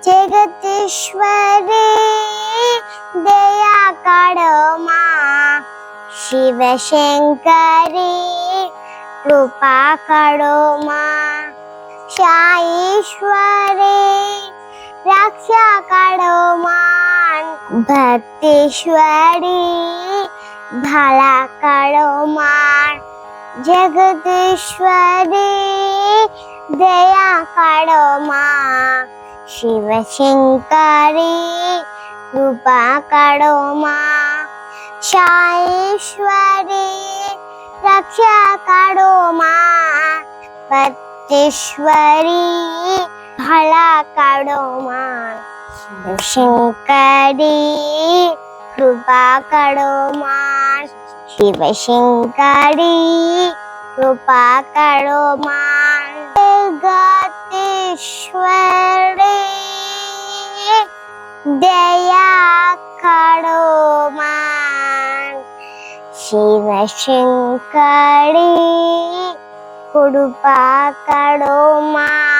जगदीश्वरी दया करो माँ, शिव शंकरी कृपा करो माँ, साईश्वरी रक्षा करो माँ, भक्तेश्वरी भला करो माँ, जगदीश्वरी दया करो माँ, शिव शंकरी कृपा करो माँ, साईश्वरी रक्षा करो माँ, भक्तेश्वरी भला करो माँ, शिव शंकरी कृपा करो माँ, शिव शंकरी कृपा करो माँ, जगदीश्वरी दया करो माँ, शिव शंकरी कृपा करो माँ।